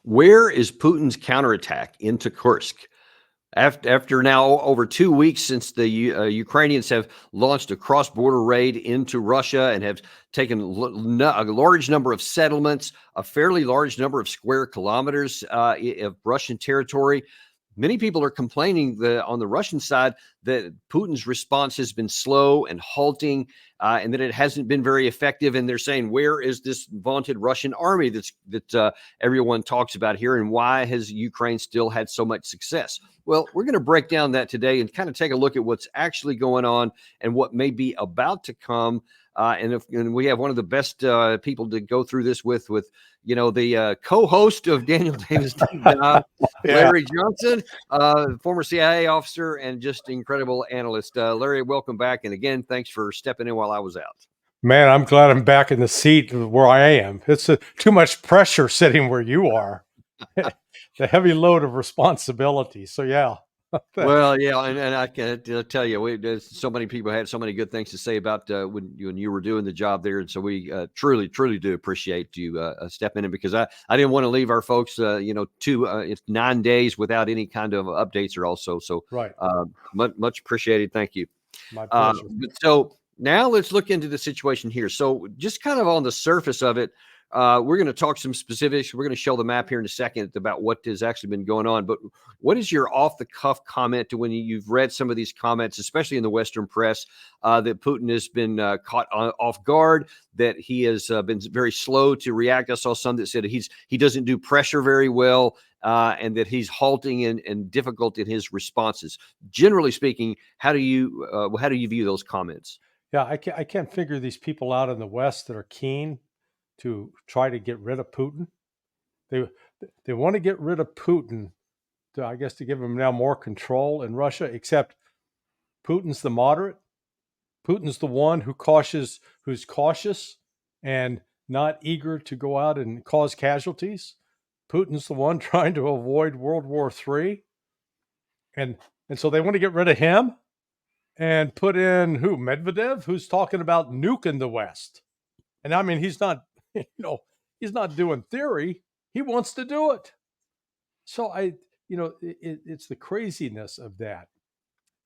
Where is Putin's counterattack into Kursk? After now over 2 weeks since the Ukrainians have launched a cross-border raid into Russia and have taken a large number of settlements, a fairly large number of square kilometers of Russian territory, many people are complaining on the Russian side that Putin's response has been slow and halting, and that it hasn't been very effective. And they're saying, where is this vaunted Russian army that everyone talks about here, and why has Ukraine still had so much success? Well, we're going to break down that today and kind of take a look at what's actually going on and what may be about to come. And we have one of the best people to go through this with the co-host of Daniel Davis Deep Dive, Larry Johnson, former CIA officer and just incredible analyst. Larry, welcome back. And again, thanks for stepping in while I was out. Man, I'm glad I'm back in the seat where I am. It's too much pressure sitting where you are. The heavy load of responsibility. So, yeah. Well, yeah, and I can tell you, so many people had so many good things to say about when you were doing the job there, and so we truly do appreciate you stepping in, because I didn't want to leave our folks, it's 9 days without any kind of updates or also. So, right, much appreciated. Thank you. My pleasure. So now let's look into the situation here. So just kind of on the surface of it. We're going to talk some specifics. We're going to show the map here in a second about what has actually been going on. But what is your off-the-cuff comment to when you've read some of these comments, especially in the Western press, that Putin has been caught off guard, that he has been very slow to react? I saw some that said he doesn't do pressure very well, and that he's halting and difficult in his responses. Generally speaking, how do you view those comments? Yeah, I can't figure these people out in the West that are keen to try to get rid of Putin. They want to get rid of Putin, I guess, to give him now more control in Russia, except Putin's the moderate. Putin's the one who's cautious and not eager to go out and cause casualties. Putin's the one trying to avoid World War III. And so they want to get rid of him and put in Medvedev, who's talking about nuking the West. And I mean, he's not doing theory. He wants to do it. So it's the craziness of that.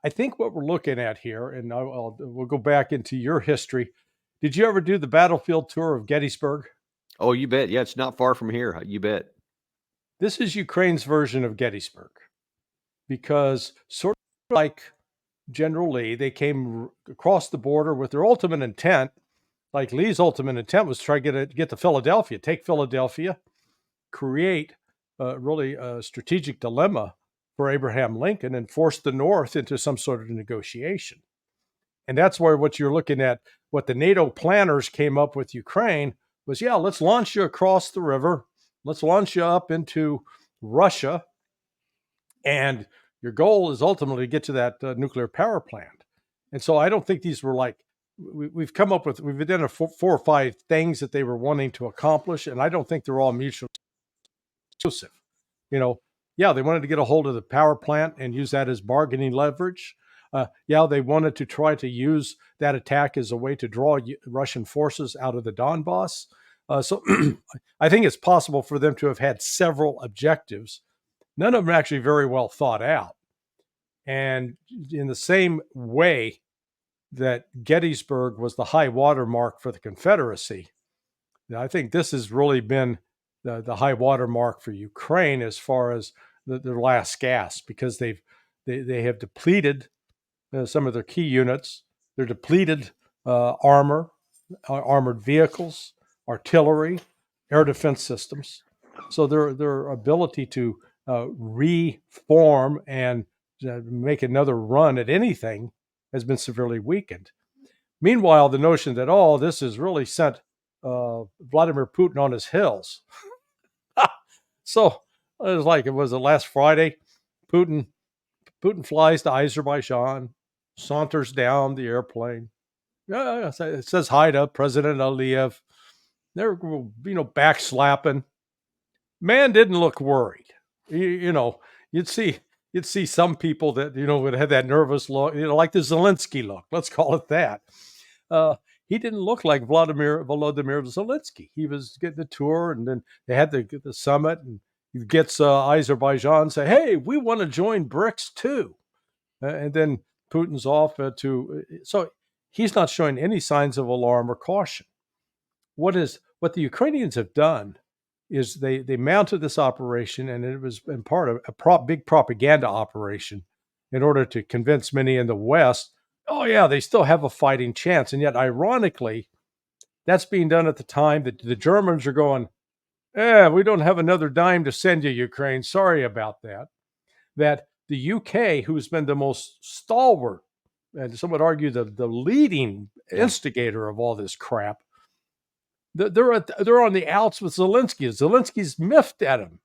I think what we're looking at here, and we'll go back into your history. Did you ever do the battlefield tour of Gettysburg? Oh, you bet. Yeah, it's not far from here. You bet. This is Ukraine's version of Gettysburg, because sort of like General Lee, they came across the border with their ultimate intent. Like Lee's ultimate intent was to try to get to Philadelphia, take Philadelphia, create really a strategic dilemma for Abraham Lincoln, and force the North into some sort of negotiation. And that's where what you're looking at, what the NATO planners came up with Ukraine was, let's launch you across the river. Let's launch you up into Russia. And your goal is ultimately to get to that nuclear power plant. And so I don't think these were like, we've identified 4 or 5 things that they were wanting to accomplish. And I don't think they're all mutually exclusive. They wanted to get a hold of the power plant and use that as bargaining leverage. They wanted to try to use that attack as a way to draw Russian forces out of the Donbass. So I think it's possible for them to have had several objectives. None of them are actually very well thought out. And in the same way that Gettysburg was the high water mark for the Confederacy, I think this has really been the high water mark for Ukraine as far as their last gasp, because they have depleted some of their key units. They're depleted armored vehicles, artillery, air defense systems. So their ability to reform and make another run at anything has been severely weakened. Meanwhile, the notion that, this has really sent Vladimir Putin on his heels. So it was last Friday. Putin flies to Azerbaijan, saunters down the airplane. It says hi to President Aliyev. They're backslapping. Man didn't look worried. You'd see some people that would have that nervous look, like the Zelensky look. Let's call it that. He didn't look like Volodymyr Zelensky. He was getting the tour, and then they had the summit, and gets Azerbaijan say, "Hey, we want to join BRICS too," and then Putin's off so he's not showing any signs of alarm or caution. What the Ukrainians have done is they mounted this operation, and it was in part of a big propaganda operation in order to convince many in the West, oh yeah, they still have a fighting chance. And yet, ironically, that's being done at the time that the Germans are going, we don't have another dime to send you, Ukraine. Sorry about that. That the UK, who's been the most stalwart, and some would argue the leading instigator of all this crap, they're on the outs with Zelensky. Zelensky's miffed at him,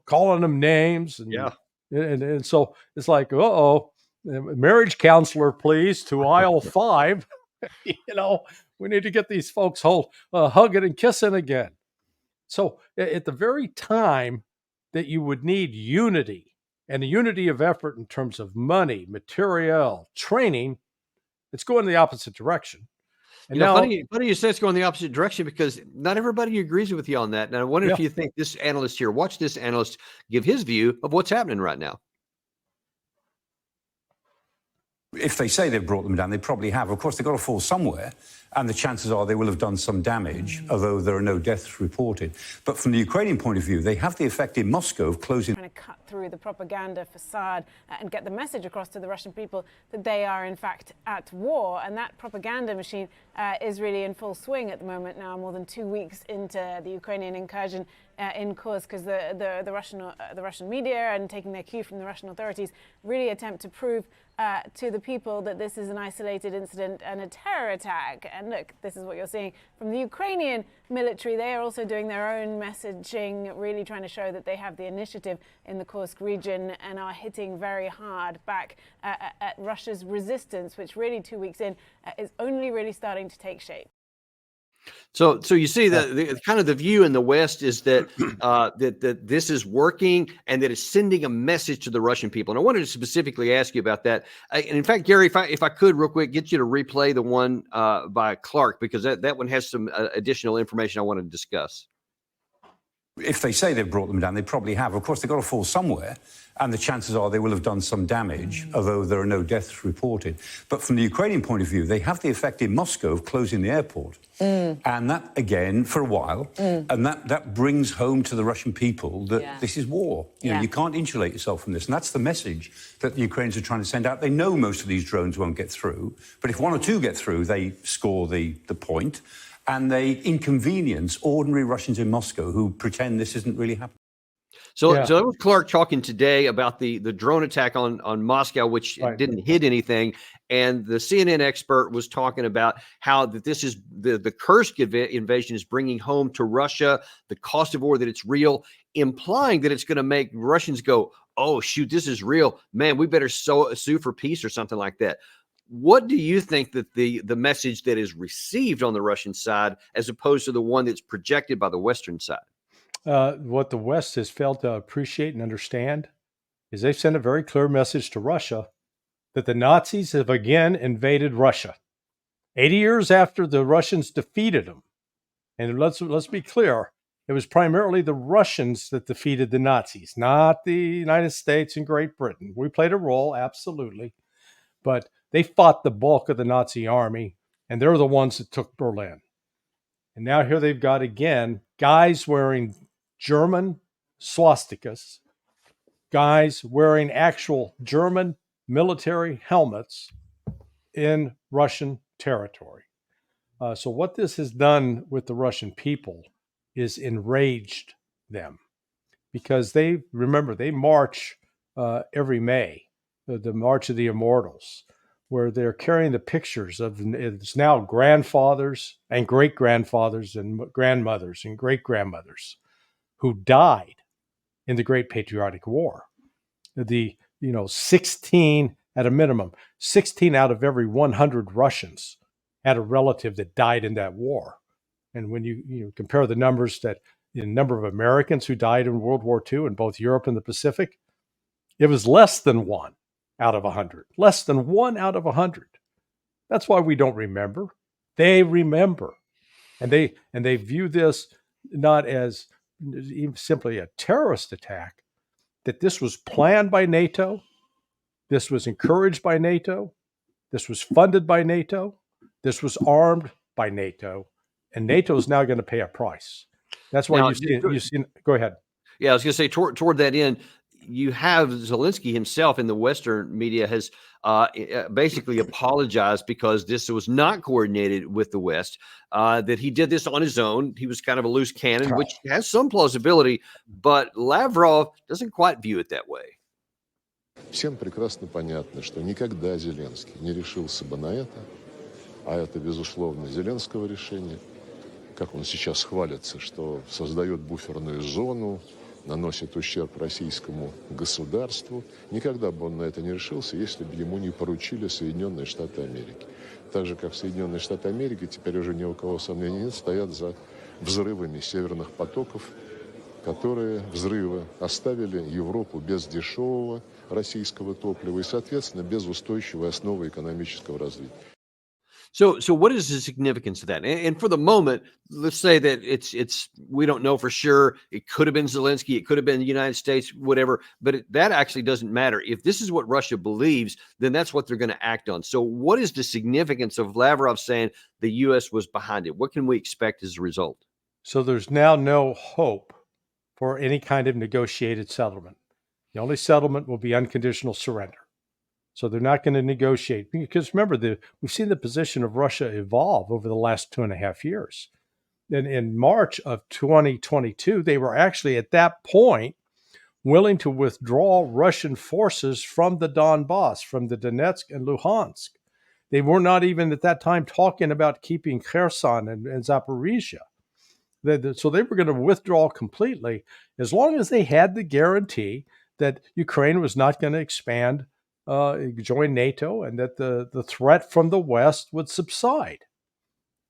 calling him names, and so it's like, marriage counselor, please, to aisle 5. We need to get these folks hugging and kissing again. So at the very time that you would need unity and a unity of effort in terms of money, material, training, it's going the opposite direction. And now, funny you say it's going the opposite direction, because not everybody agrees with you on that. And I wonder if you think this analyst here, watch this analyst give his view of what's happening right now. If they say they've brought them down, they probably have. Of course, they've got to fall somewhere, and the chances are they will have done some damage, although there are no deaths reported. But from the Ukrainian point of view, they have the effect in Moscow of closing... Trying to cut through the propaganda facade and get the message across to the Russian people that they are, in fact, at war. And that propaganda machine is really in full swing at the moment now, more than 2 weeks into the Ukrainian incursion in Kursk, because the Russian media, and taking their cue from the Russian authorities, really attempt to prove to the people that this is an isolated incident and a terror attack. And look, this is what you're seeing from the Ukrainian military. They are also doing their own messaging, really trying to show that they have the initiative in the Kursk region and are hitting very hard back at Russia's resistance, which really 2 weeks in is only really starting to take shape. So you see the kind of the view in the West is that that this is working and that it's sending a message to the Russian people. And I wanted to specifically ask you about that. And in fact, Gary, if I could real quick get you to replay the one by Clark, because that one has some additional information I want to discuss. If they say they've brought them down, they probably have. Of course, they've got to fall somewhere, and the chances are they will have done some damage, although there are no deaths reported. But from the Ukrainian point of view, they have the effect in Moscow of closing the airport. And that, again, for a while, and that brings home to the Russian people that this is war. You can't insulate yourself from this. And that's the message that the Ukrainians are trying to send out. They know most of these drones won't get through, but if one or two get through, they score the point. And they inconvenience ordinary Russians in Moscow who pretend this isn't really happening. So that was Clark talking today about the drone attack on Moscow, which didn't hit anything. And the CNN expert was talking about how that this is the Kursk invasion is bringing home to Russia the cost of war, that it's real, implying that it's going to make Russians go, oh, shoot, this is real. Man, we better sue for peace or something like that. What do you think that the message that is received on the Russian side, as opposed to the one that's projected by the Western side? What the West has failed to appreciate and understand is they've sent a very clear message to Russia that the Nazis have again invaded Russia. 80 years after the Russians defeated them. And let's be clear, it was primarily the Russians that defeated the Nazis, not the United States and Great Britain. We played a role, absolutely. But they fought the bulk of the Nazi army, and they're the ones that took Berlin. And now here they've got, again, guys wearing German swastikas, guys wearing actual German military helmets in Russian territory. So what this has done with the Russian people is enraged them, because they march every May, the March of the Immortals, where they're carrying the pictures of it's now grandfathers and great-grandfathers and grandmothers and great-grandmothers who died in the Great Patriotic War. 16 at a minimum, 16 out of every 100 Russians had a relative that died in that war. And when you compare the numbers, the number of Americans who died in World War II in both Europe and the Pacific, it was less than 1 out of 100. Less than 1 out of 100. That's why we don't remember. They remember. And they view this not as even simply a terrorist attack, that this was planned by NATO, this was encouraged by NATO, this was funded by NATO, this was armed by NATO, and NATO is now going to pay a price. That's why Now, you've seen. Go ahead. Yeah, I was going to say toward that end, you have Zelensky himself in the Western media has basically apologized because this was not coordinated with the West, that he did this on his own. He was kind of a loose cannon, which has some plausibility, but Lavrov doesn't quite view it that way. Всем прекрасно понятно, что никогда Зеленский не решился бы на это, а это, безусловно, Зеленского решение. Как он сейчас хвалится, что создает буферную зону, наносит ущерб российскому государству. Никогда бы он на это не решился, если бы ему не поручили Соединенные Штаты Америки. Так же, как Соединенные Штаты Америки, теперь уже ни у кого сомнений нет, стоят за взрывами северных потоков, которые взрывы оставили Европу без дешевого российского топлива и, соответственно, без устойчивой основы экономического развития. So what is the significance of that? And for the moment, let's say that it's we don't know for sure. It could have been Zelensky, it could have been the United States, whatever. But that actually doesn't matter. If this is what Russia believes, then that's what they're going to act on. So what is the significance of Lavrov saying the U.S. was behind it? What can we expect as a result? So there's now no hope for any kind of negotiated settlement. The only settlement will be unconditional surrender. So they're not going to negotiate, because remember, we've seen the position of Russia evolve over the last 2.5 years. And in March of 2022, they were actually at that point willing to withdraw Russian forces from the Donbass, from the Donetsk and Luhansk. They were not even at that time talking about keeping Kherson and Zaporizhia. So they were going to withdraw completely as long as they had the guarantee that Ukraine was not going to expand, join NATO, and that the threat from the West would subside.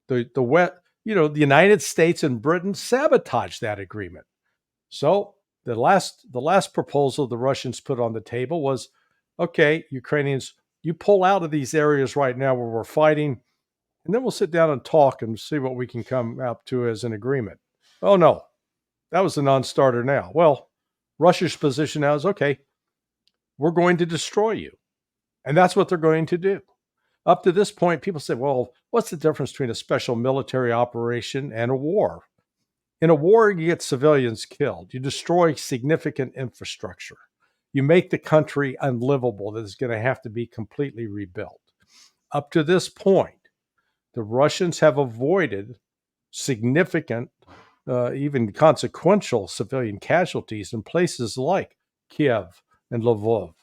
The United States and Britain sabotaged that agreement. So the last proposal the Russians put on the table was, okay, Ukrainians, you pull out of these areas right now where we're fighting, and then we'll sit down and talk and see what we can come up to as an agreement. Oh no, that was a non-starter now. Well, Russia's position now is, okay, we're going to destroy you. And that's what they're going to do. Up to this point, people say, well, what's the difference between a special military operation and a war? In a war, you get civilians killed. You destroy significant infrastructure. You make the country unlivable that is going to have to be completely rebuilt. Up to this point, the Russians have avoided significant, even consequential civilian casualties in places like Kiev and Lvov.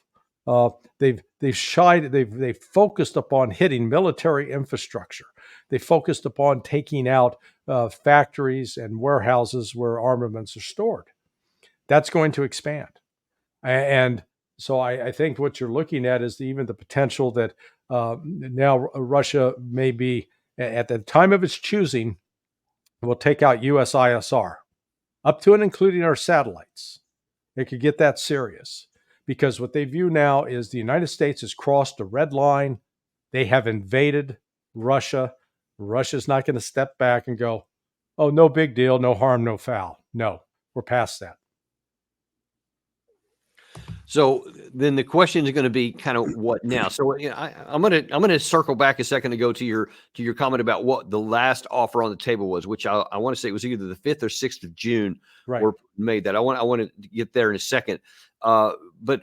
They've focused upon hitting military infrastructure. They focused upon taking out factories and warehouses where armaments are stored. That's going to expand. And so I think what you're looking at is even the potential that now Russia may be, at the time of its choosing, will take out USISR, up to and including our satellites. It could get that serious, because what they view now is the United States has crossed a red line. They have invaded Russia. Russia's not going to step back and go, oh, no big deal, no harm, no foul. No, we're past that. So then the question is going to be kind of what now? So I'm going to circle back a second to go to your comment about what the last offer on the table was, which I want to say it was either the 5th or 6th of June, right, or made that. I want to get there in a second, but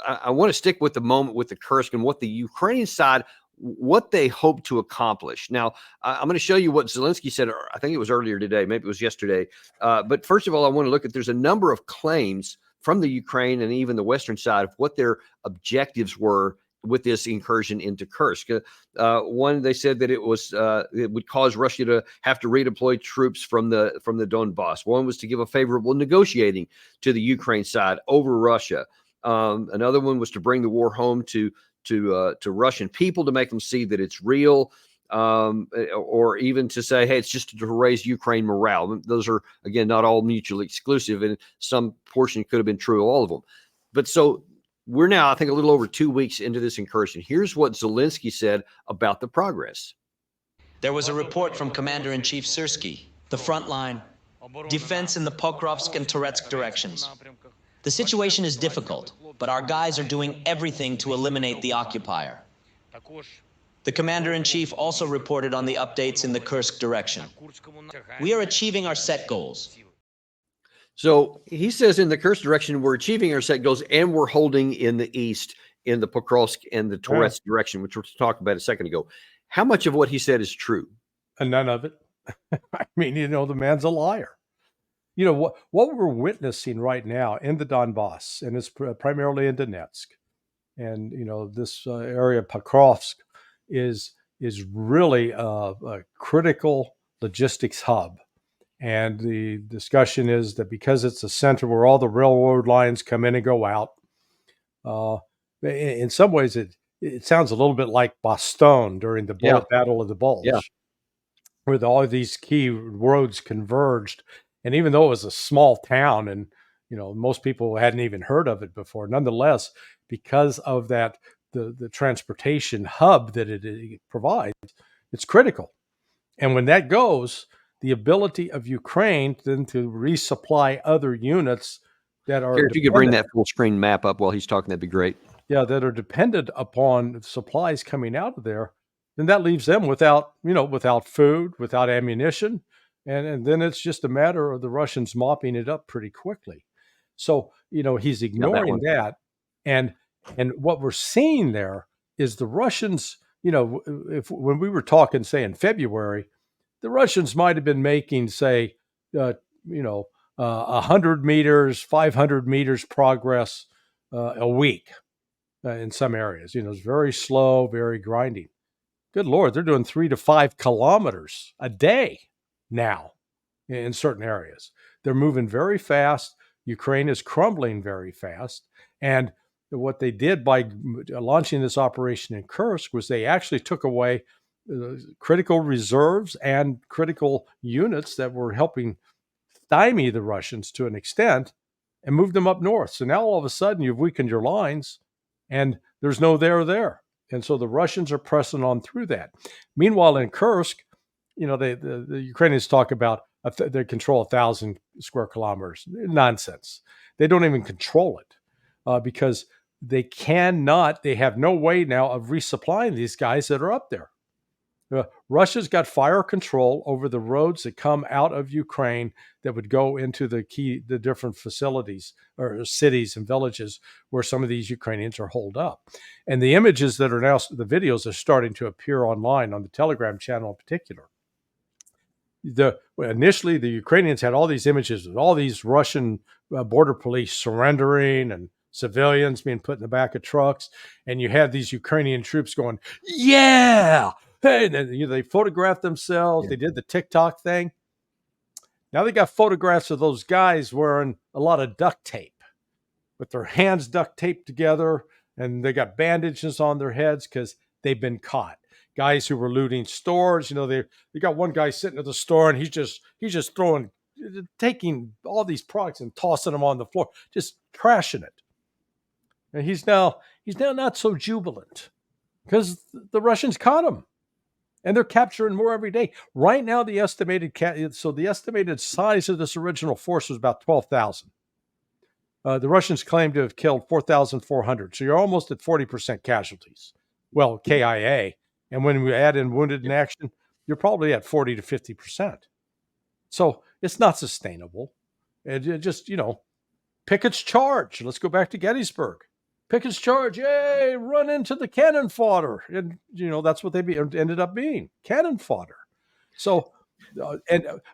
I want to stick with the moment with the Kursk and what the Ukrainian side, what they hope to accomplish. Now, I'm going to show you what Zelensky said. I think it was earlier today, maybe it was yesterday. But first of all, I want to look at, there's a number of claims from the Ukraine and even the Western side of what their objectives were with this incursion into Kursk. One, they said that it would cause Russia to have to redeploy troops from the Donbass. One was to give a favorable negotiating to the Ukraine side over Russia. Another one was to bring the war home to Russian people, to make them see that it's real. Or even to say, hey, it's just to raise Ukraine morale. Those are, again, not all mutually exclusive, and some portion could have been true of all of them. But so we're now, I think, a little over 2 weeks into this incursion. Here's what Zelensky said about the progress. There was a report from Commander-in-Chief Syrskyi. The front line defense in the Pokrovsk and Toretsk directions. The situation is difficult, but our guys are doing everything to eliminate the occupier. The commander-in-chief also reported on the updates in the Kursk direction. We are achieving our set goals. So he says in the Kursk direction, we're achieving our set goals and we're holding in the east in the Pokrovsk and the Toretsk direction, which we talked about a second ago. How much of what he said is true? And none of it. I mean, the man's a liar. What we're witnessing right now in the Donbass, and it's primarily in Donetsk, and this area of Pokrovsk is really a critical logistics hub. And the discussion is that because it's a center where all the railroad lines come in and go out, in some ways it sounds a little bit like Bastogne during the Battle of the Bulge, where all of these key roads converged. And even though it was a small town and, most people hadn't even heard of it before, nonetheless, because of that, the transportation hub that it provides, it's critical. And when that goes, the ability of Ukraine then to resupply other units that are If you could bring that full screen map up while he's talking, that'd be great. Yeah, that are dependent upon supplies coming out of there, then that leaves them without food, without ammunition. And then it's just a matter of the Russians mopping it up pretty quickly. So, he's ignoring that. And what we're seeing there is the Russians, when we were talking, say, in February, the Russians might have been making, say, 100 meters, 500 meters progress a week in some areas. It's very slow, very grinding. Good Lord, they're doing 3 to 5 kilometers a day now in certain areas. They're moving very fast. Ukraine is crumbling very fast. And what they did by launching this operation in Kursk was they actually took away critical reserves and critical units that were helping stymie the Russians to an extent and moved them up north. So now all of a sudden you've weakened your lines and there's no there. And so the Russians are pressing on through that. Meanwhile, in Kursk, the Ukrainians talk about they control 1,000 square kilometers. Nonsense. They don't even control it because they have no way now of resupplying these guys that are up there. Russia's got fire control over the roads that come out of Ukraine that would go into the different facilities or cities and villages where some of these Ukrainians are holed up. And the images that are now, the videos are starting to appear online on the Telegram channel in particular. Initially, the Ukrainians had all these images of all these Russian border police surrendering and civilians being put in the back of trucks. And you had these Ukrainian troops going, yeah! Hey, and then, they photographed themselves. Yeah. They did the TikTok thing. Now they got photographs of those guys wearing a lot of duct tape with their hands duct taped together. And they got bandages on their heads because they've been caught. Guys who were looting stores, they got one guy sitting at the store and he's just taking all these products and tossing them on the floor, just trashing it. And he's now not so jubilant because the Russians caught him. And they're capturing more every day. Right now, the estimated size of this original force was about 12,000. The Russians claim to have killed 4,400. So you're almost at 40% casualties. Well, KIA. And when we add in wounded in action, you're probably at 40 to 50%. So it's not sustainable. And just, Pickett's charge. Let's go back to Gettysburg. Pickett's charge, yay, run into the cannon fodder. And, that's what they ended up being, cannon fodder. So,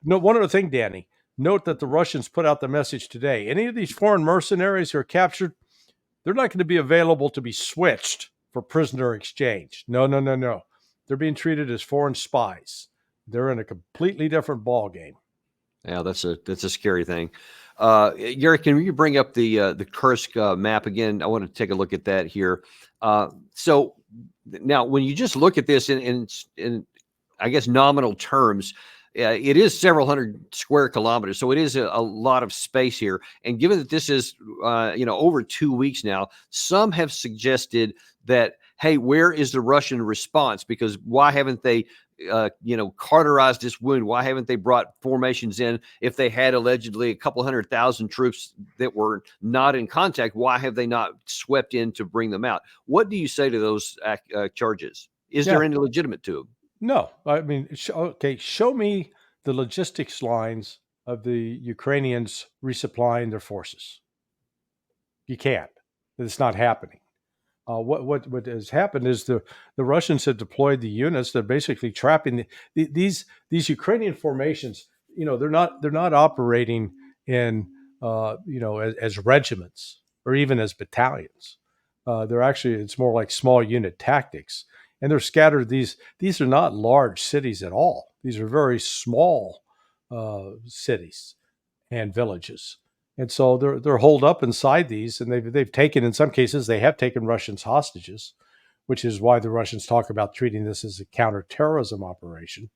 one other thing, Danny, note that the Russians put out the message today. Any of these foreign mercenaries who are captured, they're not going to be available to be switched for prisoner exchange. No. They're being treated as foreign spies. They're in a completely different ballgame. Yeah, that's a scary thing. Gary, can you bring up the Kursk map again? I want to take a look at that here. So now, when you just look at this in I guess nominal terms, it is several hundred square kilometers, so it is a lot of space here. And given that this is over 2 weeks now, some have suggested that, hey, where is the Russian response? Because why haven't they cauterized this wound? Why haven't they brought formations in? If they had allegedly a couple 100,000 troops that were not in contact, why have they not swept in to bring them out? What do you say to those charges? Is there any legitimate to them? No, I mean, show me the logistics lines of the Ukrainians resupplying their forces. You can't. It's not happening. What has happened is the Russians have deployed the units. They're basically trapping these Ukrainian formations. They're not operating in as regiments or even as battalions. It's more like small unit tactics, and they're scattered. These are not large cities at all. These are very small cities and villages. And so they're holed up inside these, and they've taken, in some cases, they have taken Russians hostages, which is why the Russians talk about treating this as a counterterrorism operation.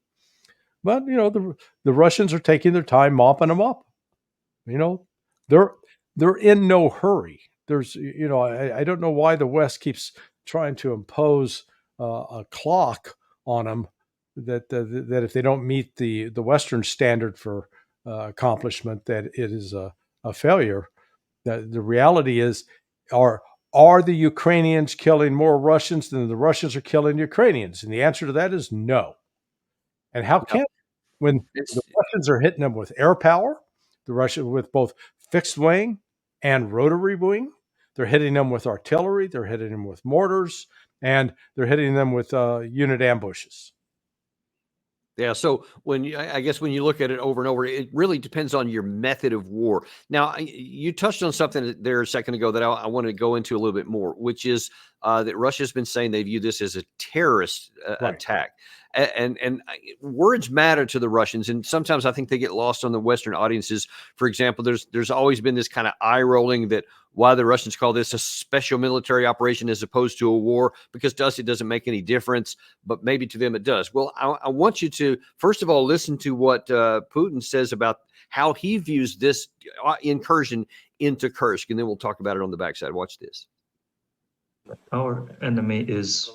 But the Russians are taking their time mopping them up. They're in no hurry. There's I don't know why the West keeps trying to impose a clock on them that if they don't meet the Western standard for accomplishment, that it is a failure. The reality is, are the Ukrainians killing more Russians than the Russians are killing Ukrainians? And the answer to that is no. And how can when the Russians are hitting them with air power, the Russians with both fixed wing and rotary wing, they're hitting them with artillery, they're hitting them with mortars, and they're hitting them with unit ambushes. Yeah. So I guess when you look at it over and over, it really depends on your method of war. Now, you touched on something there a second ago that I want to go into a little bit more, which is that Russia's been saying they view this as a terrorist attack. And words matter to the Russians, and sometimes I think they get lost on the Western audiences. For example, there's always been this kind of eye rolling that why the Russians call this a special military operation as opposed to a war, because to us it doesn't make any difference, but maybe to them it does. Well, I want you to first of all listen to what Putin says about how he views this incursion into Kursk, and then we'll talk about it on the backside. Watch this. Our enemy is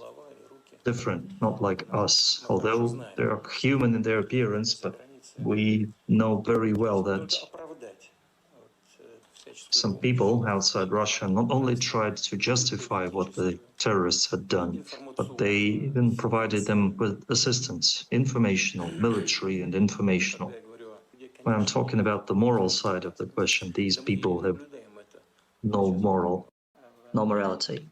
different, not like us, although they are human in their appearance, but we know very well that some people outside Russia not only tried to justify what the terrorists had done, but they even provided them with assistance, informational, military and informational. When I'm talking about the moral side of the question, these people have no morality.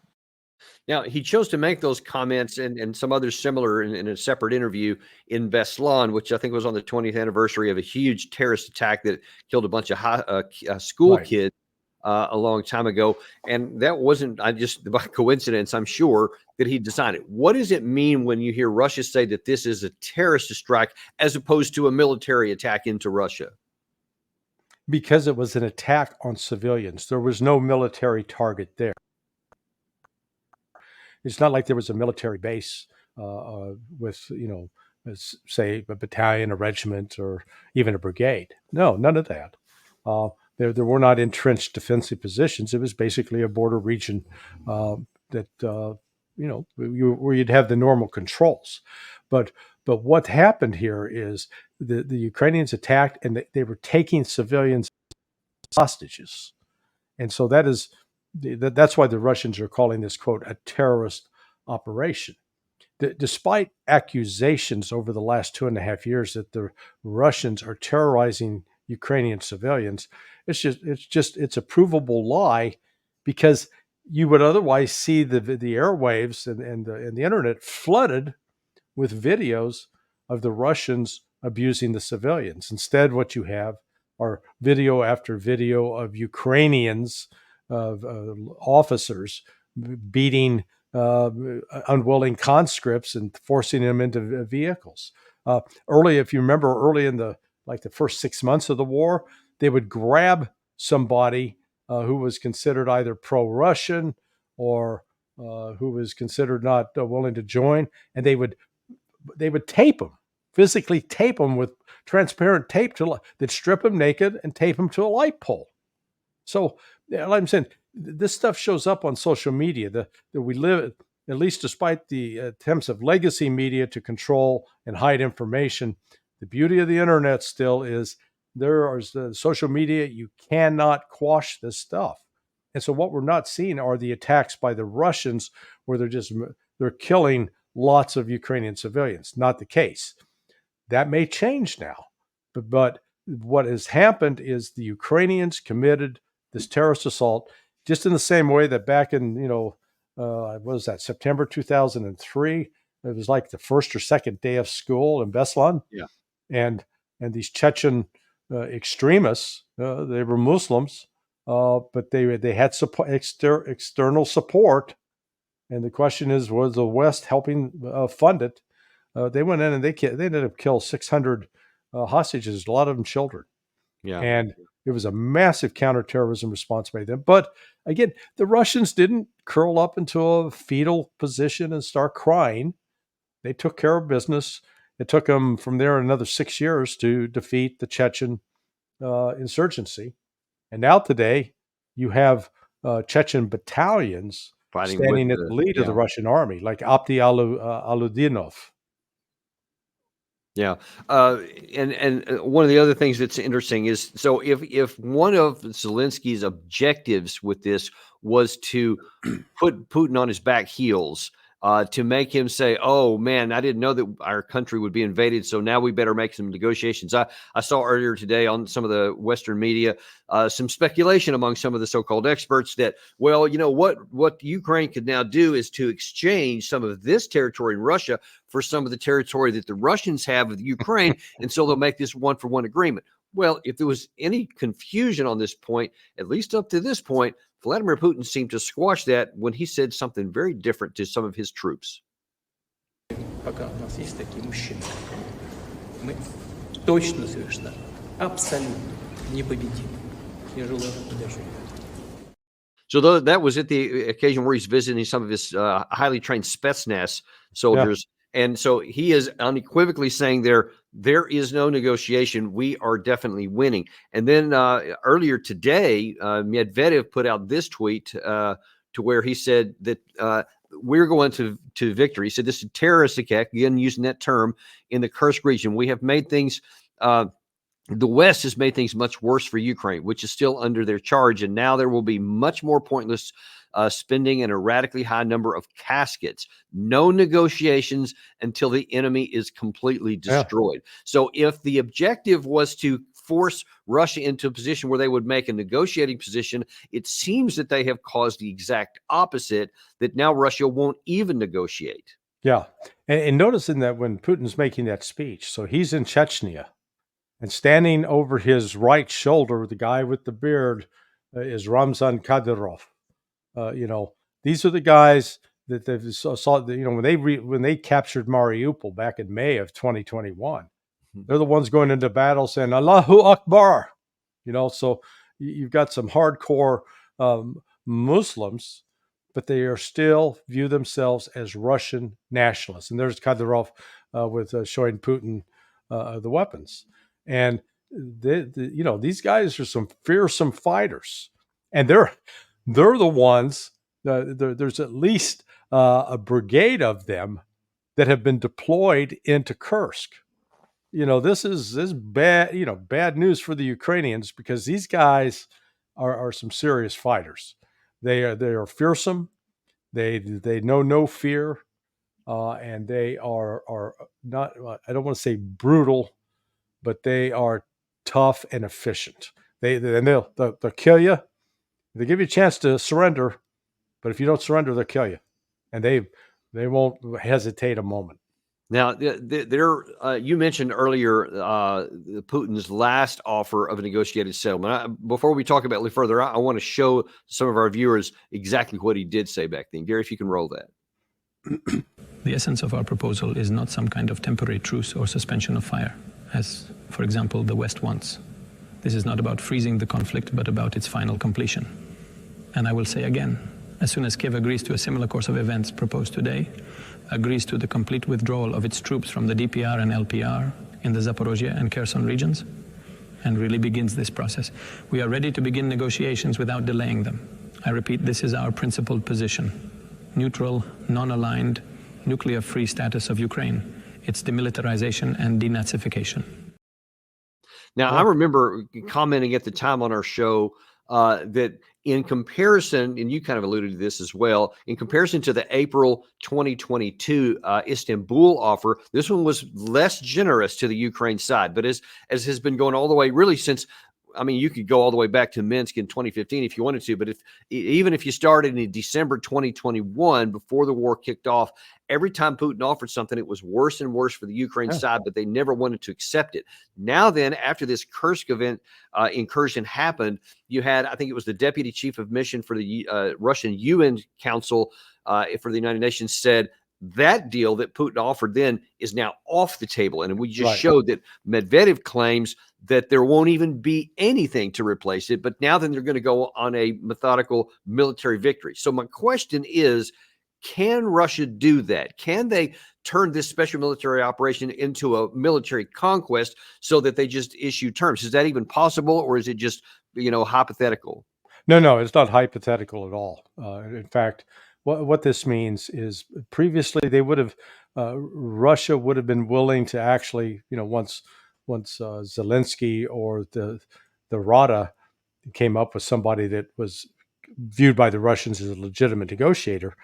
Now, he chose to make those comments and some others similar in a separate interview in Beslan, which I think was on the 20th anniversary of a huge terrorist attack that killed a bunch of school kids a long time ago. And that wasn't just by coincidence, I'm sure, that he designed it. What does it mean when you hear Russia say that this is a terrorist strike as opposed to a military attack into Russia? Because it was an attack on civilians. There was no military target there. It's not like there was a military base with, say, a battalion, a regiment, or even a brigade. No, none of that. There were not entrenched defensive positions. It was basically a border region where you'd have the normal controls. But what happened here is the Ukrainians attacked, and they were taking civilians hostages. And so that's why the Russians are calling this, quote, a terrorist operation. Despite accusations over the last 2.5 years that the Russians are terrorizing Ukrainian civilians, it's a provable lie, because you would otherwise see the airwaves and the internet flooded with videos of the Russians abusing the civilians. Instead, what you have are video after video of Ukrainians, of officers beating unwilling conscripts and forcing them into vehicles. If you remember, early in the first 6 months of the war, they would grab somebody who was considered either pro-Russian or who was considered not willing to join, and they would tape them, physically tape them with transparent tape that strip them naked and tape them to a light pole. So, like I'm saying, this stuff shows up on social media. That we live at least despite the attempts of legacy media to control and hide information, the beauty of the internet still is there is social media. You cannot quash this stuff. And so what we're not seeing are the attacks by the Russians where they're killing lots of Ukrainian civilians. Not the case. That may change now. But what has happened is the Ukrainians committed this terrorist assault just in the same way that back in, what was that, September 2003? It was like the first or second day of school in Beslan. Yeah. And these Chechen extremists, they were Muslims, but they had external support. And the question is, was the West helping fund it? They went in and they ended up killing 600 hostages, a lot of them children. Yeah. And it was a massive counterterrorism response by them. But again, the Russians didn't curl up into a fetal position and start crying. They took care of business. It took them from there another 6 years to defeat the Chechen insurgency. And now today, you have Chechen battalions standing at the lead of the Russian army, like Abdi Aludinov. Yeah. And one of the other things that's interesting is, so if one of Zelensky's objectives with this was to put Putin on his back heels, to make him say, oh, man, I didn't know that our country would be invaded, so now we better make some negotiations. I saw earlier today on some of the Western media some speculation among some of the so-called experts that, well, what Ukraine could now do is to exchange some of this territory in Russia for some of the territory that the Russians have with Ukraine, and so they'll make this one-for-one agreement. Well, if there was any confusion on this point, at least up to this point, Vladimir Putin seemed to squash that when he said something very different to some of his troops. Пока у нас есть такие мужчины, мы точно совершенно, абсолютно непобедимы. Я желаю вам удачи. So that was at the occasion where he's visiting some of his highly trained Spetsnaz soldiers. Yeah. And so he is unequivocally saying there is no negotiation. We are definitely winning. And then earlier today, Medvedev put out this tweet to where he said that we're going to victory. He said this is a terrorist attack, again, using that term, in the Kursk region. We have made things, the West has made things much worse for Ukraine, which is still under their charge. And now there will be much more pointless spending and a radically high number of caskets. No negotiations until the enemy is completely destroyed. Yeah. So if the objective was to force Russia into a position where they would make a negotiating position, it seems that they have caused the exact opposite, that now Russia won't even negotiate. Yeah. And notice in that when Putin's making that speech, so he's in Chechnya, and standing over his right shoulder, the guy with the beard is Ramzan Kadyrov. These are the guys that they've saw. When they captured Mariupol back in May of 2021, they're the ones going into battle saying Allahu Akbar. So you've got some hardcore Muslims, but they are still view themselves as Russian nationalists. And there's Kadyrov with showing Putin the weapons. And these guys are some fearsome fighters, and they're the ones. There's at least a brigade of them that have been deployed into Kursk. This is bad. Bad news for the Ukrainians, because these guys are some serious fighters. They are fearsome. They know no fear, and they are not. I don't want to say brutal, but they are tough and efficient. They'll kill you. They give you a chance to surrender, but if you don't surrender, they'll kill you, and they won't hesitate a moment. Now, you mentioned earlier Putin's last offer of a negotiated settlement. Before we talk about it further, I want to show some of our viewers exactly what he did say back then. Gary, if you can roll that. The essence of our proposal is not some kind of temporary truce or suspension of fire, as, for example, the West wants. This is not about freezing the conflict, but about its final completion. And I will say again, as soon as Kiev agrees to a similar course of events proposed today, agrees to the complete withdrawal of its troops from the DPR and LPR in the Zaporozhye and Kherson regions, and really begins this process, we are ready to begin negotiations without delaying them. I repeat, this is our principled position. neutral, non-aligned, nuclear-free status of Ukraine, its demilitarization and denazification. Now, I remember commenting at the time on our show that in comparison, and you kind of alluded to this as well, in comparison to the April 2022 Istanbul offer, this one was less generous to the Ukraine side. But as has been going all the way, really since, I mean, you could go all the way back to Minsk in 2015 if you wanted to, but even if you started in December 2021, before the war kicked off, every time Putin offered something, it was worse and worse for the Ukraine side, but they never wanted to accept it. Now then, after this Kursk event incursion happened, you had, I think it was the deputy chief of mission for the Russian UN Council for the United Nations said, that deal that Putin offered then is now off the table. And we just showed that Medvedev claims that there won't even be anything to replace it. But now then they're going to go on a methodical military victory. So my question is, can Russia do that? Can they turn this special military operation into a military conquest so that they just issue terms? Is that even possible, or is it just, hypothetical? No, it's not hypothetical at all. In fact, what this means is previously they would have, Russia would have been willing to actually, once Zelensky or the Rada came up with somebody that was viewed by the Russians as a legitimate negotiator,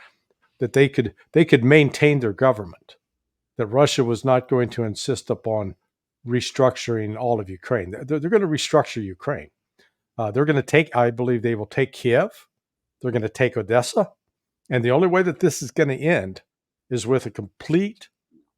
that they could maintain their government, that Russia was not going to insist upon restructuring all of Ukraine. They're going to restructure Ukraine. They're going to take, I believe they will take Kiev. They're going to take Odessa. And the only way that this is going to end is with a complete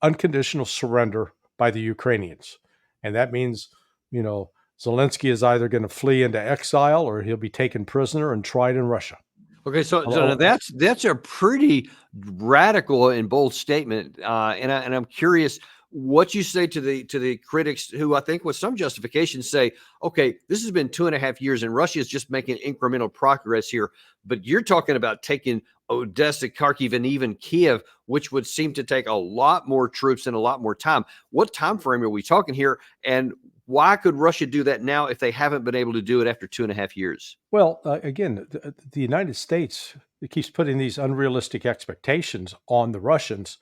unconditional surrender by the Ukrainians. And that means, Zelensky is either going to flee into exile or he'll be taken prisoner and tried in Russia. Okay, so now that's a pretty radical and bold statement, and I'm curious what you say to the critics who I think with some justification say, okay, this has been 2.5 years and Russia is just making incremental progress here, but you're talking about taking Odessa, Kharkiv, and even Kiev, which would seem to take a lot more troops and a lot more time. What time frame are we talking here, and why could Russia do that now if they haven't been able to do it after 2.5 years? Well, again, the United States keeps putting these unrealistic expectations on the Russians,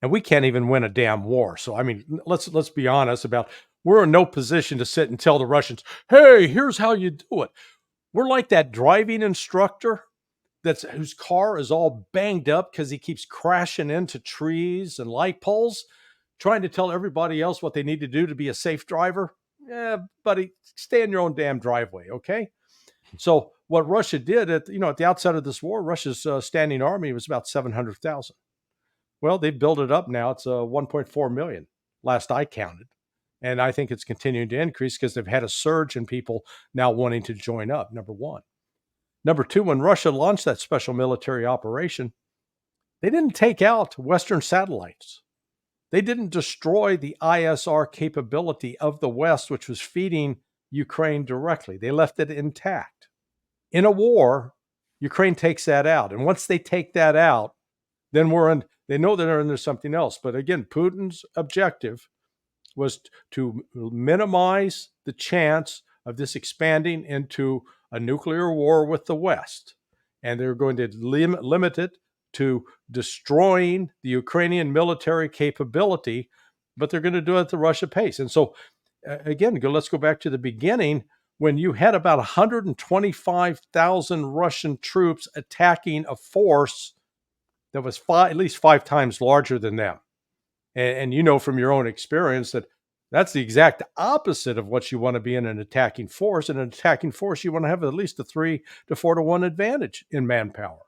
and we can't even win a damn war. So, I mean, let's be honest about, we're in no position to sit and tell the Russians, hey, here's how you do it. We're like that driving instructor whose car is all banged up because he keeps crashing into trees and light poles, trying to tell everybody else what they need to do to be a safe driver. Yeah, buddy, stay in your own damn driveway, okay? So what Russia did at the outset of this war, Russia's standing army was about 700,000. Well, they built it up now. It's 1.4 million, last I counted. And I think it's continuing to increase because they've had a surge in people now wanting to join up, number one. Number two, when Russia launched that special military operation, they didn't take out Western satellites. They didn't destroy the ISR capability of the West, which was feeding Ukraine directly. They left it intact. In a war, Ukraine takes that out. And once they take that out, then they know they're under something else. But again, Putin's objective was to minimize the chance of this expanding into a nuclear war with the West. And they're going to limit it to destroying the Ukrainian military capability, but they're going to do it at the Russia pace. And so, again, let's go back to the beginning when you had about 125,000 Russian troops attacking a force that was at least 5 times larger than them. And you know from your own experience that that's the exact opposite of what you want to be in an attacking force. In an attacking force, you want to have at least a 3 to 4 to 1 advantage in manpower.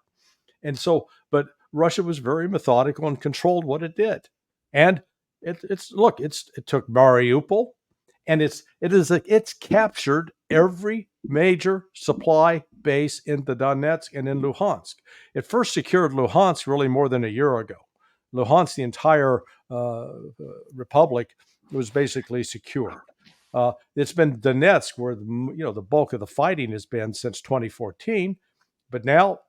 And so, but Russia was very methodical and controlled what it did. And it took Mariupol, and it's captured every major supply base in the Donetsk and in Luhansk. It first secured Luhansk really more than a year ago. Luhansk, the entire republic, was basically secured. It's been Donetsk where the bulk of the fighting has been since 2014, but now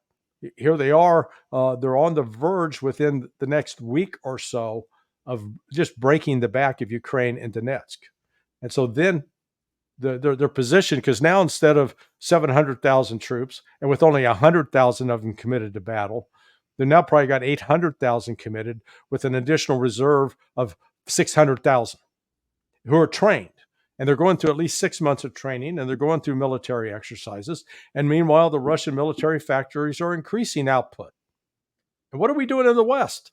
here they are. They're on the verge within the next week or so of just breaking the back of Ukraine and Donetsk. And so then their position, because now instead of 700,000 troops, and with only 100,000 of them committed to battle, They're now probably got 800,000 committed with an additional reserve of 600,000 who are trained. And they're going through at least 6 months of training, and they're going through military exercises. And meanwhile, the Russian military factories are increasing output. And what are we doing in the West?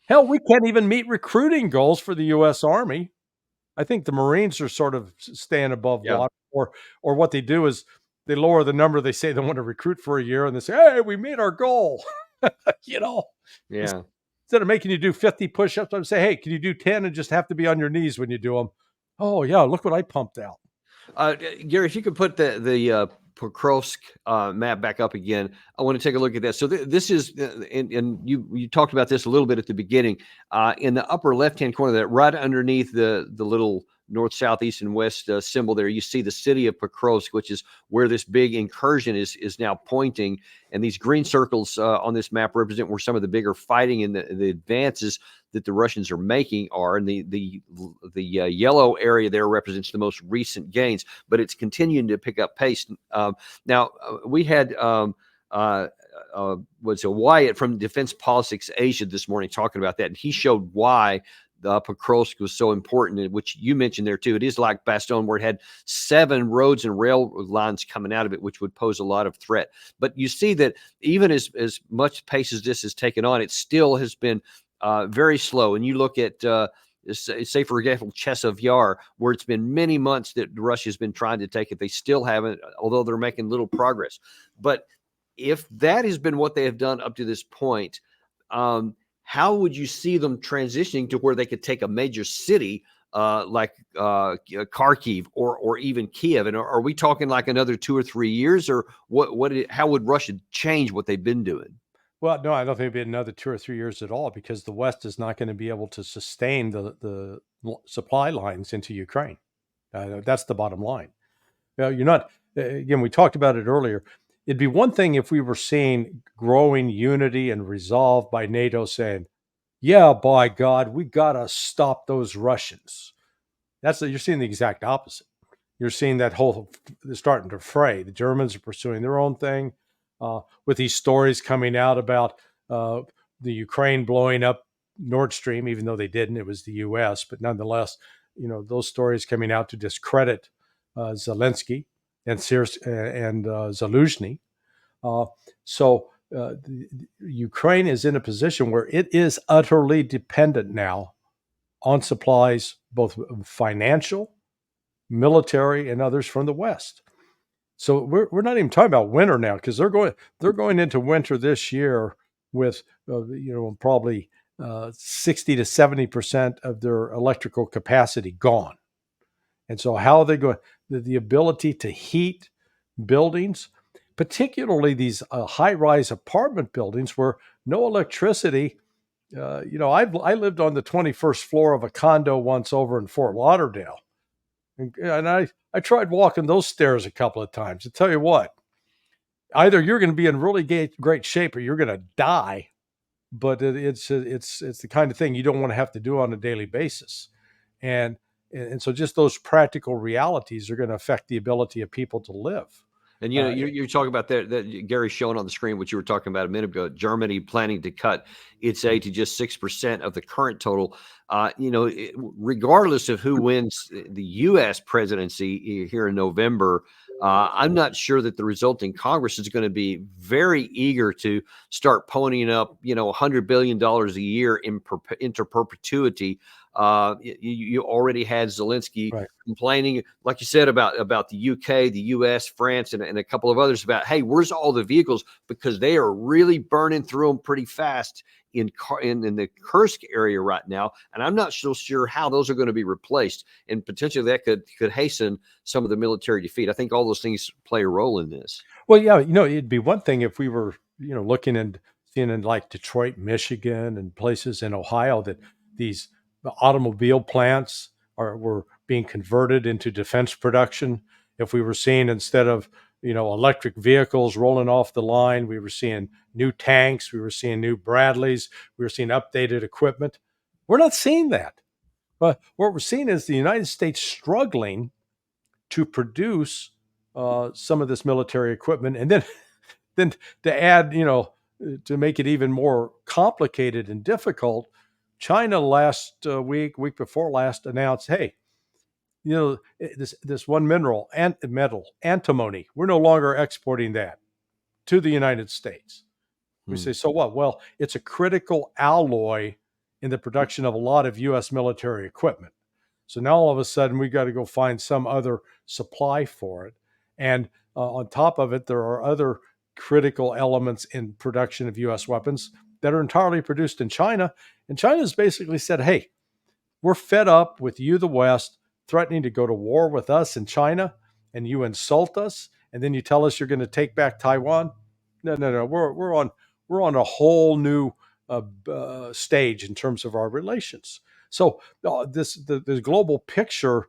Hell, we can't even meet recruiting goals for the U.S. Army. I think the Marines are sort of staying above water, or what they do is they lower the number they say they want to recruit for a year, and they say, "Hey, we made our goal." Yeah. Instead of making you do 50 push-ups, I'm saying, "Hey, can you do 10 and just have to be on your knees when you do them?" Oh yeah, look what I pumped out. Gary, if you could put the Kursk map back up again, I want to take a look at that. So this is, and you talked about this a little bit at the beginning. In the upper left-hand corner, that right underneath the little north, south, east, and west symbol there, you see the city of Pokrovsk, which is where this big incursion is now pointing. And these green circles on this map represent where some of the bigger fighting and the advances that the Russians are making are, and the yellow area there represents the most recent gains, but it's continuing to pick up pace. Now we had was a Wyatt from Defense Politics Asia this morning talking about that, and he showed why the Pokrovsk was so important, which you mentioned there too. It is like Bastogne, where it had 7 roads and rail lines coming out of it, which would pose a lot of threat. But you see that even as much pace as this has taken on, it still has been very slow. And you look at, say, for example, Chesov Yar, where it's been many months that Russia's been trying to take it. They still haven't, although they're making little progress. But if that has been what they have done up to this point, how would you see them transitioning to where they could take a major city like Kharkiv or even Kiev? And are we talking like another 2 or 3 years, or how would Russia change what they've been doing? Well, no, I don't think it'd be another 2 or 3 years at all, because the West is not going to be able to sustain the supply lines into Ukraine. That's the bottom line. You're not. Again, we talked about it earlier. It'd be one thing if we were seeing growing unity and resolve by NATO saying, "Yeah, by God, we gotta stop those Russians." You're seeing the exact opposite. You're seeing that they're starting to fray. The Germans are pursuing their own thing, with these stories coming out about the Ukraine blowing up Nord Stream, even though they didn't. It was the U.S., but nonetheless, those stories coming out to discredit Zelensky and Zaluzhny. Ukraine is in a position where it is utterly dependent now on supplies, both financial, military, and others from the West. So we're not even talking about winter now, because they're going into winter this year with probably 60 to 70% of their electrical capacity gone. And so how are they going? The ability to heat buildings, particularly these high-rise apartment buildings where no electricity. I lived on the 21st floor of a condo once over in Fort Lauderdale, and I tried walking those stairs a couple of times. I tell you what, either you're going to be in really great shape or you're going to die. But it's the kind of thing you don't want to have to do on a daily basis, and so just those practical realities are going to affect the ability of people to live. And you're talking about that Gary's showing on the screen, what you were talking about a minute ago. Germany planning to cut its aid to just 6% of the current total. Regardless of who wins the U.S. presidency here in November, I'm not sure that the resulting Congress is going to be very eager to start ponying up, $100 billion a year into perpetuity. You already had Zelensky complaining, like you said, about the UK, the US, France, and a couple of others about, hey, where's all the vehicles? Because they are really burning through them pretty fast in the Kursk area right now. And I'm not so sure how those are going to be replaced. And potentially that could hasten some of the military defeat. I think all those things play a role in this. Well, yeah, it'd be one thing if we were, looking and seeing in like Detroit, Michigan, and places in Ohio that these automobile plants were being converted into defense production. If we were seeing, instead of electric vehicles rolling off the line, we were seeing new tanks, we were seeing new Bradleys, we were seeing updated equipment. We're not seeing that. But what we're seeing is the United States struggling to produce some of this military equipment, and then to add to make it even more complicated and difficult, China last week before last, announced, hey, this one metal, antimony, we're no longer exporting that to the United States. We say, so what? Well, it's a critical alloy in the production of a lot of U.S. military equipment. So now all of a sudden we got to go find some other supply for it. And on top of it, there are other critical elements in production of U.S. weapons that are entirely produced in China. And China's basically said, hey, we're fed up with you, the West, threatening to go to war with us in China, and you insult us, and then you tell us you're going to take back Taiwan. No. We're on a whole new stage in terms of our relations. So the global picture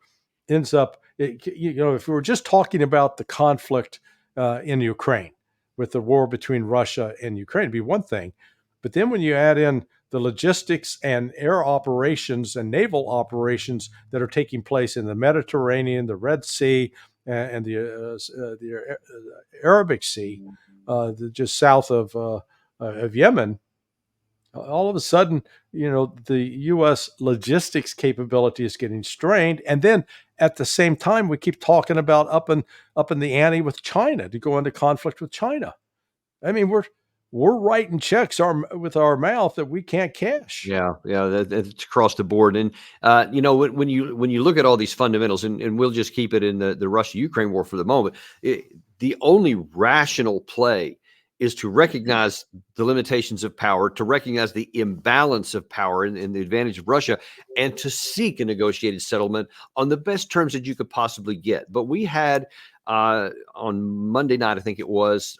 ends up, if we were just talking about the conflict in Ukraine, with the war between Russia and Ukraine, it'd be one thing. But then when you add in the logistics and air operations and naval operations that are taking place in the Mediterranean, the Red Sea, and the Arabic Sea, just south of Yemen, all of a sudden, the U.S. logistics capability is getting strained. And then at the same time, we keep talking about up in the ante with China, to go into conflict with China. I mean, we're writing checks with our mouth that we can't cash. Yeah, that's across the board. And when you look at all these fundamentals, and we'll just keep it in the Russia-Ukraine war for the moment, the only rational play is to recognize the limitations of power, to recognize the imbalance of power and the advantage of Russia, and to seek a negotiated settlement on the best terms that you could possibly get. But we had on Monday night, I think it was,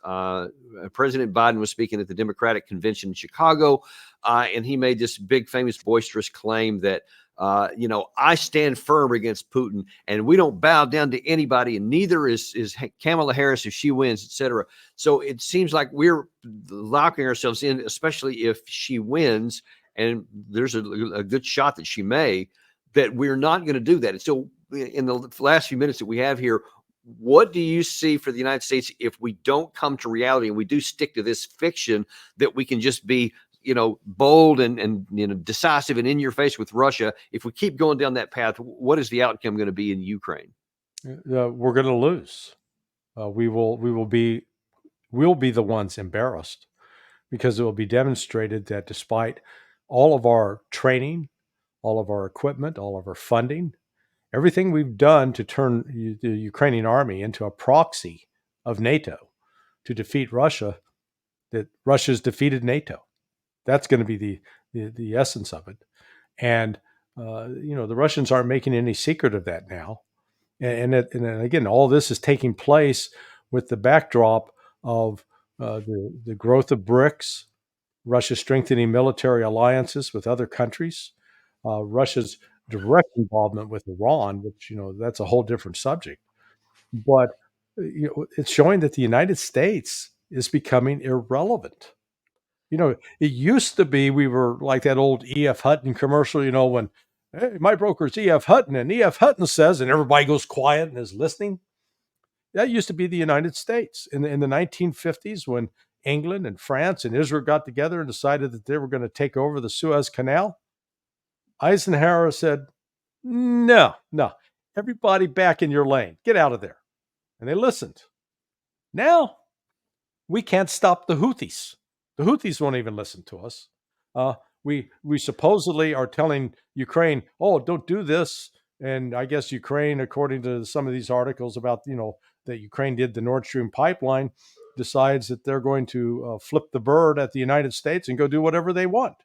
President Biden was speaking at the Democratic Convention in Chicago, and he made this big, famous, boisterous claim that, I stand firm against Putin, and we don't bow down to anybody, and neither is Kamala Harris if she wins, et cetera. So it seems like we're locking ourselves in, especially if she wins, and there's a good shot that she may, that we're not going to do that. And so in the last few minutes that we have here, what do you see for the United States if we don't come to reality and we do stick to this fiction that we can just be, bold and decisive and in your face with Russia? If we keep going down that path, what is the outcome going to be in Ukraine? We're going to lose. We'll be the ones embarrassed, because it will be demonstrated that despite all of our training, all of our equipment, all of our funding, everything we've done to turn the Ukrainian army into a proxy of NATO to defeat Russia, that Russia's defeated NATO. That's going to be the essence of it. And, the Russians aren't making any secret of that now. And again, all this is taking place with the backdrop of the growth of BRICS, Russia strengthening military alliances with other countries, Russia's direct involvement with Iran, which, that's a whole different subject. But it's showing that the United States is becoming irrelevant. It used to be we were like that old E.F. Hutton commercial, when, hey, my broker's E.F. Hutton, and E.F. Hutton says, and everybody goes quiet and is listening. That used to be the United States in the 1950s, when England and France and Israel got together and decided that they were going to take over the Suez Canal. Eisenhower said, no, everybody back in your lane, get out of there. And they listened. Now we can't stop the Houthis. The Houthis won't even listen to us. We supposedly are telling Ukraine, oh, don't do this. And I guess Ukraine, according to some of these articles about, that Ukraine did the Nord Stream pipeline, decides that they're going to flip the bird at the United States and go do whatever they want.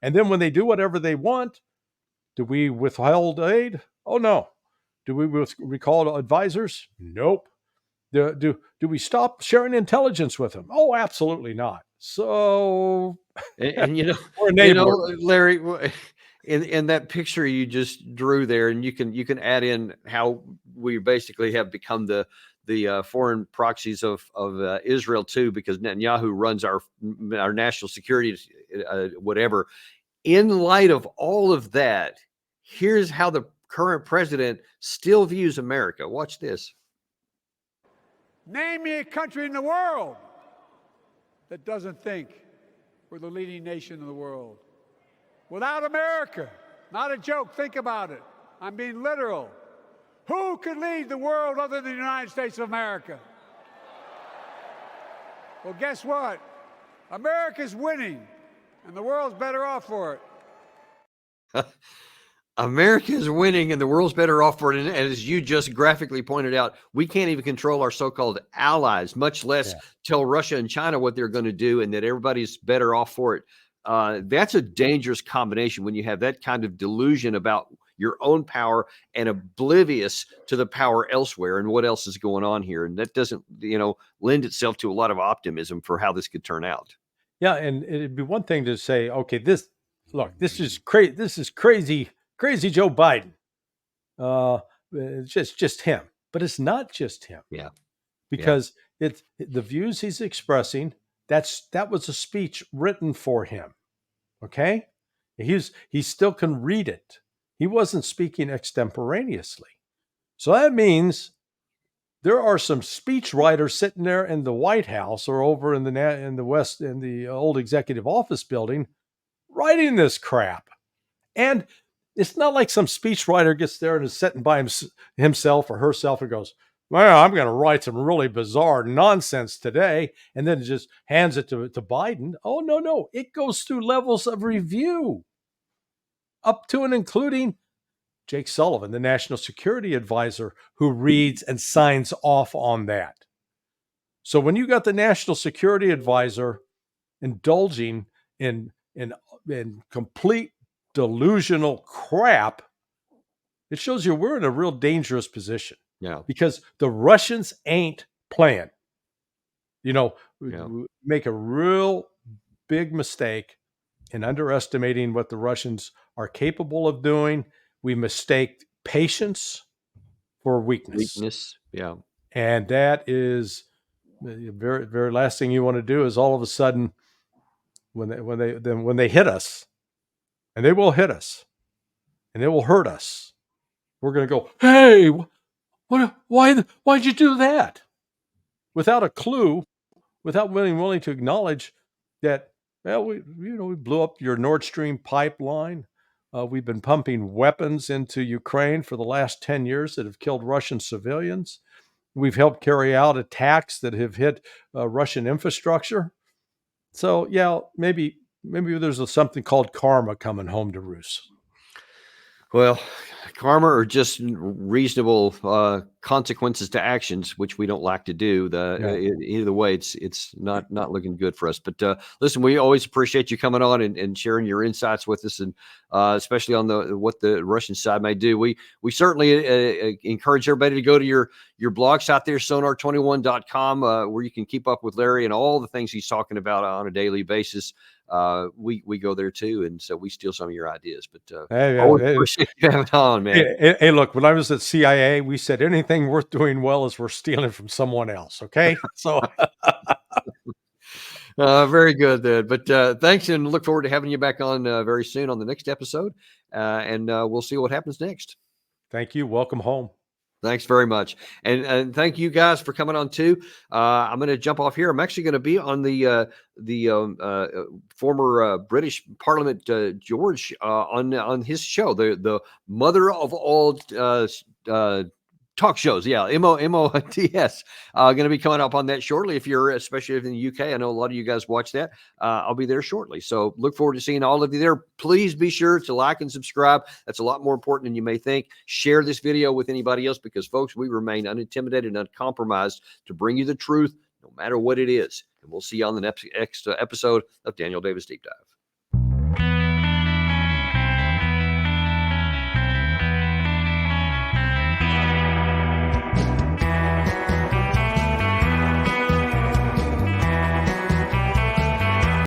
And then when they do whatever they want, do we withhold aid? Oh, no. Do we recall advisors? Nope. Do we stop sharing intelligence with them? Oh, absolutely not. So, and we're a neighbor. Larry, in that picture you just drew there, and you can add in how we basically have become the foreign proxies of Israel too, because Netanyahu runs our national security, whatever. In light of all of that, here's how the current president still views America. Watch this. Name me a country in the world that doesn't think we're the leading nation in the world. Without America, not a joke, think about it. I'm being literal. Who could lead the world other than the United States of America? Well, guess what? America's winning, and the world's better off for it. America is winning and the world's better off for it. And as you just graphically pointed out, we can't even control our so-called allies, much less tell Russia and China what they're going to do and that everybody's better off for it. That's a dangerous combination when you have that kind of delusion about your own power and oblivious to the power elsewhere and what else is going on here. And that doesn't, lend itself to a lot of optimism for how this could turn out. Yeah. And it'd be one thing to say, okay, this is crazy. This is crazy Joe Biden. It's just him, but it's not just him. Yeah. Because it's the views he's expressing. That was a speech written for him. Okay. He still can read it. He wasn't speaking extemporaneously. So that means there are some speech writers sitting there in the White House or over in the West, in the old executive office building, writing this crap. And it's not like some speechwriter gets there and is sitting by himself or herself and goes, well, I'm going to write some really bizarre nonsense today, and then just hands it to Biden. Oh, no. It goes through levels of review, up to and including Jake Sullivan, the National Security Advisor, who reads and signs off on that. So when you got the National Security Advisor indulging in complete delusional crap, it shows you we're in a real dangerous position. Yeah. Because the Russians ain't playing. We make a real big mistake in underestimating what the Russians are capable of doing. We mistake patience for weakness. Yeah. And that is the very, very last thing you want to do is all of a sudden when they hit us, and they will hit us, and they will hurt us, we're going to go, hey, why'd you do that? Without a clue, without being willing to acknowledge that, well, we blew up your Nord Stream pipeline. We've been pumping weapons into Ukraine for the last 10 years that have killed Russian civilians. We've helped carry out attacks that have hit Russian infrastructure. So, yeah, maybe there's something called karma coming home to roost. Well, karma or just reasonable consequences to actions, which we don't like to do. Either way, it's not looking good for us. But listen, we always appreciate you coming on and sharing your insights with us, and especially on what the Russian side may do. We certainly encourage everybody to go to your blogs out there, sonar21.com, where you can keep up with Larry and all the things he's talking about on a daily basis. We go there too, and so we steal some of your ideas. But appreciate you having on, man. Hey, look, when I was at CIA, we said anything worth doing well is we're stealing from someone else. Okay, so very good then. But thanks, and look forward to having you back on very soon on the next episode, and we'll see what happens next. Thank you. Welcome home. Thanks very much. And thank you guys for coming on too. I'm going to jump off here. I'm actually going to be on the former British Parliament George on his show, the mother of all talk shows. Yeah, MOTS. Going to be coming up on that shortly. Especially if in the UK, I know a lot of you guys watch that. I'll be there shortly. So look forward to seeing all of you there. Please be sure to like and subscribe. That's a lot more important than you may think. Share this video with anybody else because, folks, we remain unintimidated and uncompromised to bring you the truth, no matter what it is. And we'll see you on the next episode of Daniel Davis Deep Dive.